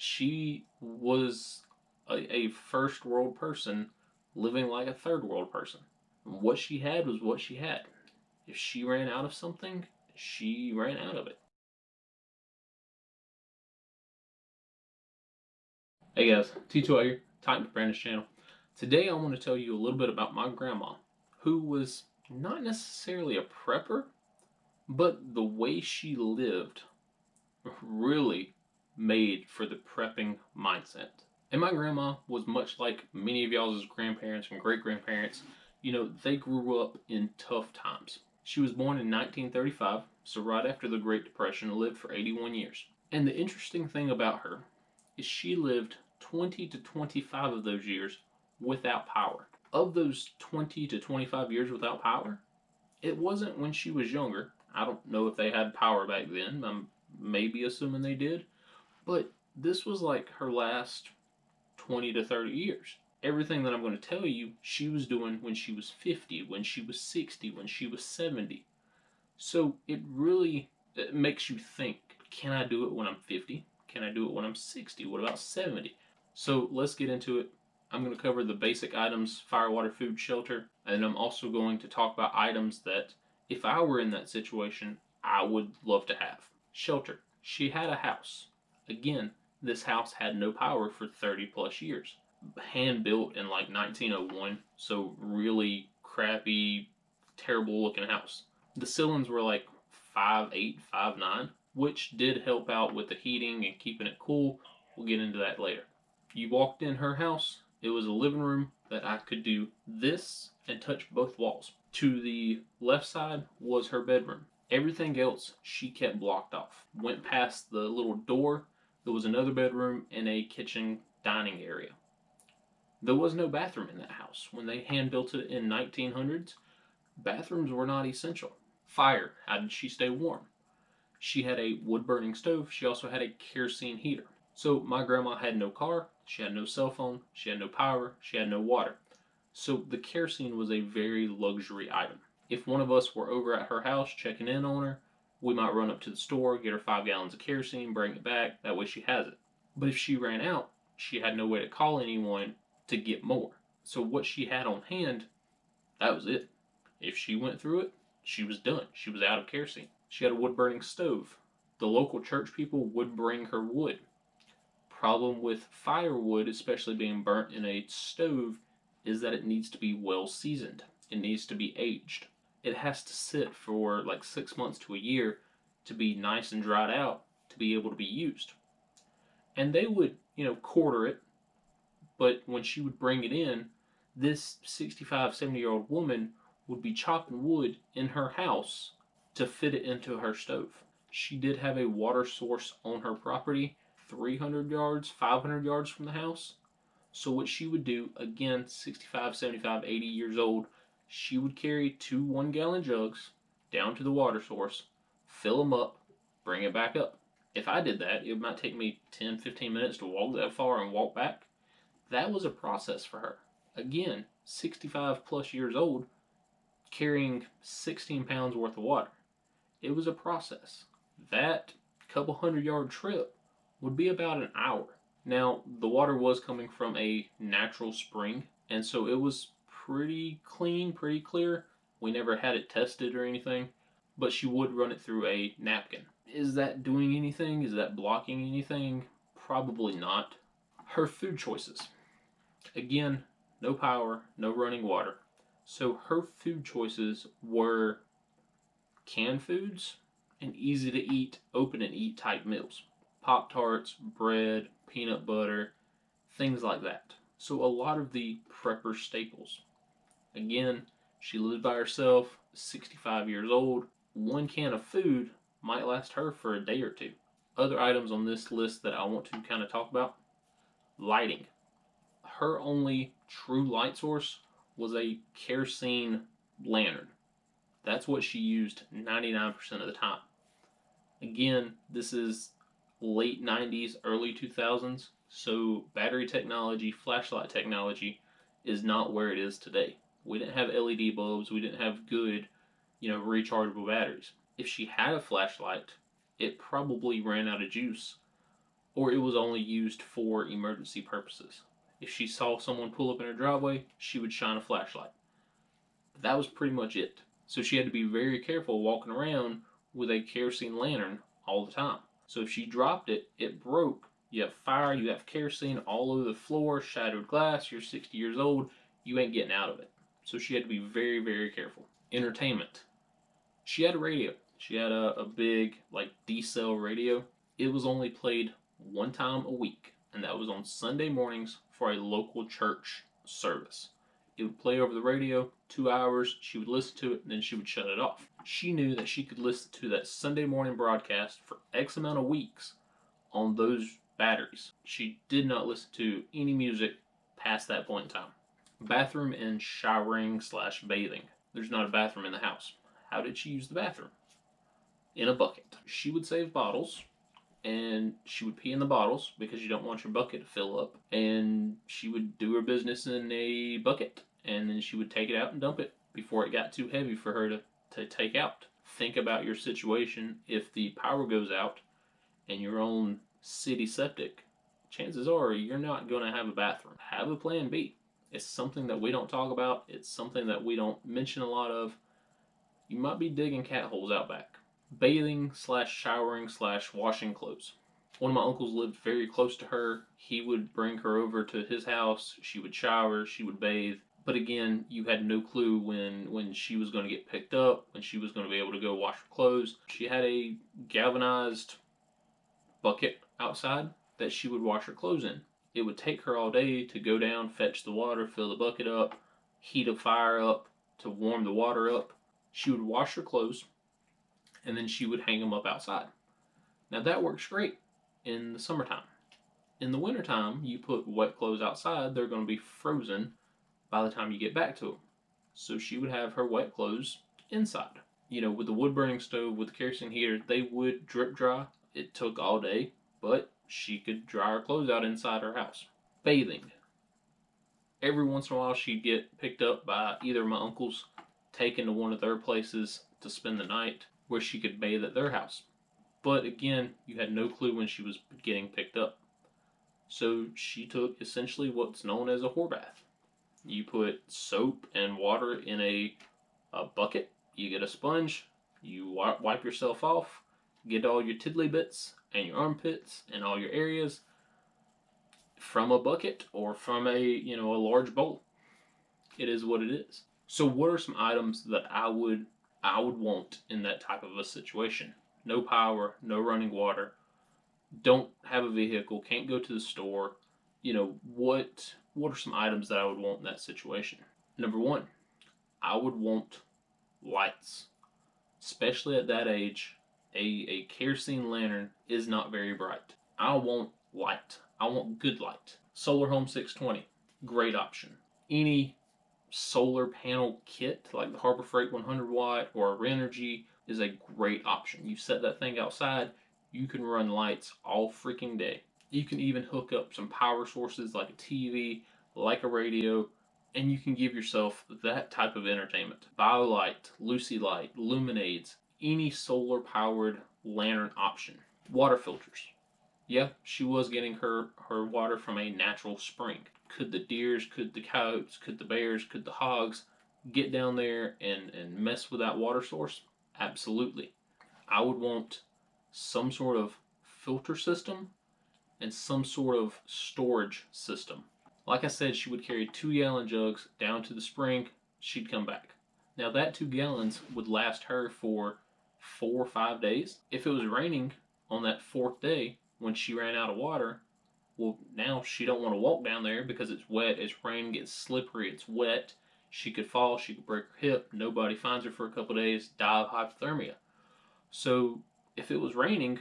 She was a first world person living like a third world person. What she had was what she had. If she ran out of something, she ran out of it. Hey guys, T2 here, Titan Brandon's channel. Today I want to tell you a little bit about my grandma, who was not necessarily a prepper, but the way she lived really made for the prepping mindset. And my grandma was much like many of y'all's grandparents and great grandparents. They grew up in tough times. She was born in 1935, so right after the Great Depression, lived for 81 years. And the interesting thing about her is she lived 20 to 25 of those years without power. Of those 20 to 25 years without power, it wasn't when she was younger. I don't know if they had power back then. I'm maybe assuming they did. But this was like her last 20 to 30 years. Everything that I'm going to tell you, she was doing when she was 50, when she was 60, when she was 70. So it makes you think, can I do it when I'm 50? Can I do it when I'm 60? What about 70? So let's get into it. I'm going to cover the basic items: fire, water, food, shelter. And I'm also going to talk about items that, if I were in that situation, I would love to have. Shelter. She had a house. Again, this house had no power for 30 plus years. Hand built in like 1901, so really crappy, terrible looking house. The ceilings were like 5'8", 5'9", which did help out with the heating and keeping it cool. We'll get into that later. You walked in her house, it was a living room that I could do this and touch both walls. To the left side was her bedroom. Everything else she kept blocked off. Went past the little door, there was another bedroom and a kitchen dining area. There was no bathroom in that house. When they hand built it in 1900s, bathrooms were not essential. Fire. How did she stay warm? She had a wood burning stove. She also had a kerosene heater. So my grandma had no car. She had no cell phone. She had no power. She had no water. So the kerosene was a very luxury item. If one of us were over at her house checking in on her, we might run up to the store, get her 5 gallons of kerosene, bring it back. That way she has it. But if she ran out, she had no way to call anyone to get more. So what she had on hand, that was it. If she went through it, she was done. She was out of kerosene. She had a wood burning stove. The local church people would bring her wood. Problem with firewood, especially being burnt in a stove, is that it needs to be well seasoned. It needs to be aged. It has to sit for like 6 months to a year to be nice and dried out to be able to be used. And they would, quarter it, but when she would bring it in, this 65, 70-year-old woman would be chopping wood in her house to fit it into her stove. She did have a water source on her property, 300 yards, 500 yards from the house. So what she would do, again, 65, 75, 80 years old, she would carry 2 1-gallon jugs down to the water source, fill them up, bring it back up. If I did that, it might take me 10, 15 minutes to walk that far and walk back. That was a process for her. Again, 65 plus years old, carrying 16 pounds worth of water. It was a process. That couple 100-yard trip would be about an hour. Now, the water was coming from a natural spring, and so it was pretty clean, pretty clear. We never had it tested or anything, but she would run it through a napkin. Is that doing anything? Is that blocking anything? Probably not. Her food choices. Again, no power, no running water. So her food choices were canned foods and easy to eat, open and eat type meals. Pop-Tarts, bread, peanut butter, things like that. So a lot of the prepper staples. Again, she lived by herself, 65 years old. 1 can of food might last her for a day or two. Other items on this list that I want to kind of talk about: lighting. Her only true light source was a kerosene lantern. That's what she used 99% of the time. Again, this is late 90s, early 2000s, so battery technology, flashlight technology is not where it is today. We didn't have LED bulbs, we didn't have good, rechargeable batteries. If she had a flashlight, it probably ran out of juice or it was only used for emergency purposes. If she saw someone pull up in her driveway, she would shine a flashlight. But that was pretty much it. So she had to be very careful walking around with a kerosene lantern all the time. So if she dropped it, it broke. You have fire, you have kerosene all over the floor, shattered glass, you're 60 years old, you ain't getting out of it. So she had to be very, very careful. Entertainment. She had a radio. She had a big, like, D-cell radio. It was only played one time a week, and that was on Sunday mornings for a local church service. It would play over the radio, 2 hours, she would listen to it, and then she would shut it off. She knew that she could listen to that Sunday morning broadcast for X amount of weeks on those batteries. She did not listen to any music past that point in time. Bathroom and showering slash bathing. There's not a bathroom in the house. How did she use the bathroom? In a bucket. She would save bottles, and she would pee in the bottles because you don't want your bucket to fill up. And she would do her business in a bucket, and then she would take it out and dump it before it got too heavy for her to take out. Think about your situation. If the power goes out and you're on city septic, chances are you're not going to have a bathroom. Have a plan B. It's something that we don't talk about. It's something that we don't mention a lot of. You might be digging cat holes out back. Bathing slash showering slash washing clothes. One of my uncles lived very close to her. He would bring her over to his house. She would shower, she would bathe. But again, you had no clue when she was going to get picked up, when she was going to be able to go wash her clothes. She had a galvanized bucket outside that she would wash her clothes in. It would take her all day to go down, fetch the water, fill the bucket up, heat a fire up to warm the water up. She would wash her clothes, and then she would hang them up outside. Now that works great in the summertime. In the wintertime, you put wet clothes outside, they're going to be frozen by the time you get back to them. So she would have her wet clothes inside. You know, with the wood burning stove, with the kerosene heater, they would drip dry. It took all day, but she could dry her clothes out inside her house. Bathing. Every once in a while, she'd get picked up by either my uncles, taken to one of their places to spend the night, where she could bathe at their house. But again, you had no clue when she was getting picked up. So she took essentially what's known as a whore bath. You put soap and water in a bucket, you get a sponge, you wipe yourself off, get all your tiddly bits and your armpits and all your areas from a bucket or from a large bowl. It is what it is. So what are some items that I would want in that type of a situation? No power, no running water, don't have a vehicle, can't go to the store. What are some items that I would want in that situation? Number one, I would want lights. Especially at that age, a kerosene lantern is not very bright. I want light. I want good light. Solar Home 620, great option. Any solar panel kit like the Harbor Freight 100 watt or Renogy is a great option. You set that thing outside, you can run lights all freaking day. You can even hook up some power sources like a TV, like a radio, and you can give yourself that type of entertainment. BioLite, Lucy Light, Luminades, any solar powered lantern option. Water filters. Yeah, she was getting her water from a natural spring. Could the deers, could the coyotes, could the bears, could the hogs get down there and mess with that water source? Absolutely. I would want some sort of filter system and some sort of storage system. Like I said, she would carry 2-gallon jugs down to the spring. She'd come back. Now that 2 gallons would last her for 4 or 5 days. If it was raining on that 4th day when she ran out of water, well, now she don't want to walk down there because it's wet, it's rain, gets slippery, it's wet. She could fall, she could break her hip, nobody finds her for a couple days, die of hypothermia. So if it was raining,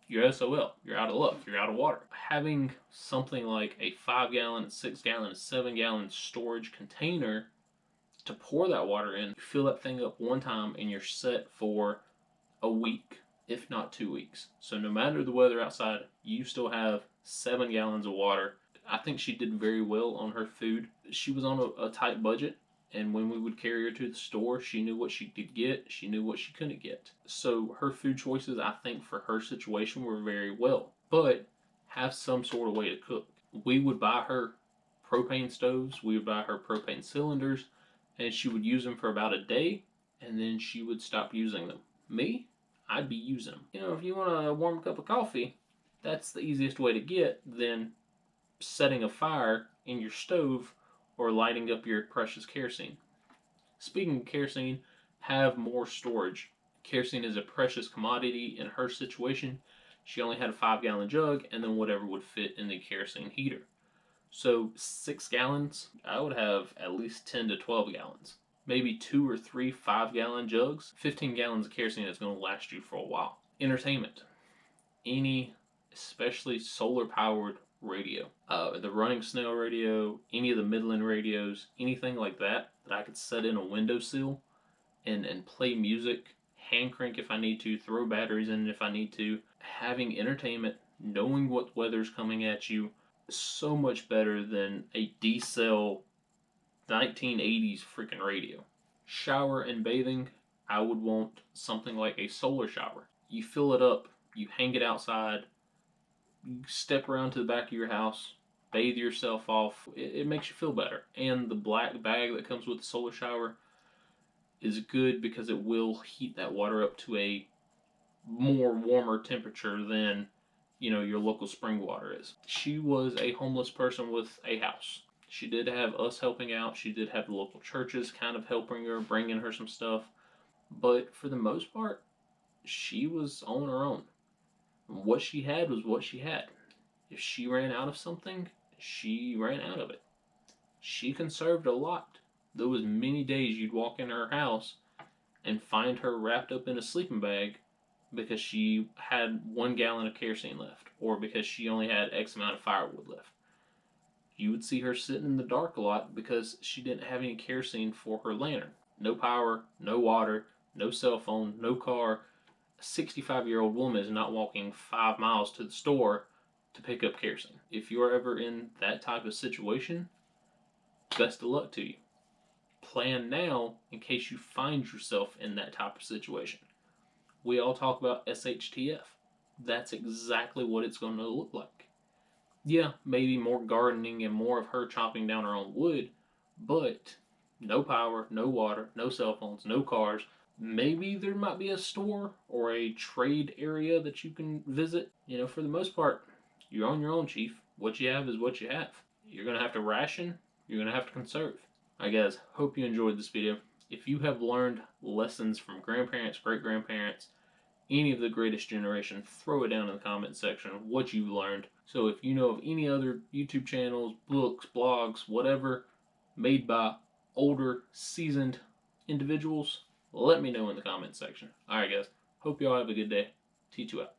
you're SOL, you're out of luck, you're out of water. Having something like a 5-gallon, 6-gallon, 7-gallon storage container to pour that water in, you fill that thing up one time and you're set for a week, if not 2 weeks. So no matter the weather outside, you still have 7 gallons of water. I think she did very well on her food. She was on a tight budget, and when we would carry her to the store, she knew what she could get, she knew what she couldn't get. So her food choices, I think, for her situation were very well. But have some sort of way to cook. We would buy her propane stoves, we would buy her propane cylinders, and she would use them for about a day, and then she would stop using them. Me, I'd be using them. If you want a warm cup of coffee, that's the easiest way to get than setting a fire in your stove or lighting up your precious kerosene. Speaking of kerosene, have more storage. Kerosene is a precious commodity in her situation. She only had a 5 gallon jug and then whatever would fit in the kerosene heater. So 6 gallons, I would have at least 10 to 12 gallons. Maybe 2 or 3 5 gallon jugs. 15 gallons of kerosene is going to last you for a while. Entertainment. Any, especially solar powered radio. The running snail radio, any of the Midland radios, anything like that I could set in a windowsill and play music, hand crank if I need to, throw batteries in if I need to. Having entertainment, knowing what weather's coming at you, is so much better than a D-cell 1980s freaking radio. Shower and bathing, I would want something like a solar shower. You fill it up, you hang it outside, you step around to the back of your house, bathe yourself off. It makes you feel better. And the black bag that comes with the solar shower is good because it will heat that water up to a more warmer temperature than your local spring water is. She was a homeless person with a house. She did have us helping out. She did have the local churches kind of helping her, bringing her some stuff. But for the most part, she was on her own. What she had was what she had. If she ran out of something, she ran out of it. She conserved a lot. There was many days you'd walk in her house and find her wrapped up in a sleeping bag because she had 1 gallon of kerosene left, or because she only had X amount of firewood left. You would see her sitting in the dark a lot because she didn't have any kerosene for her lantern. No power, no water, no cell phone, no car. A 65-year-old woman is not walking 5 miles to the store to pick up kerosene. If you're ever in that type of situation, best of luck to you. Plan now in case you find yourself in that type of situation. We all talk about SHTF. That's exactly what it's going to look like. Yeah, maybe more gardening and more of her chopping down her own wood, but no power, no water, no cell phones, no cars. Maybe there might be a store or a trade area that you can visit. For the most part, you're on your own, Chief. What you have is what you have. You're going to have to ration, you're going to have to conserve. Alright guys, hope you enjoyed this video. If you have learned lessons from grandparents, great-grandparents, any of the greatest generation, throw it down in the comment section what you've learned. So if you know of any other YouTube channels, books, blogs, whatever, made by older, seasoned individuals, let me know in the comment section. Alright guys, hope y'all have a good day. Teach you out.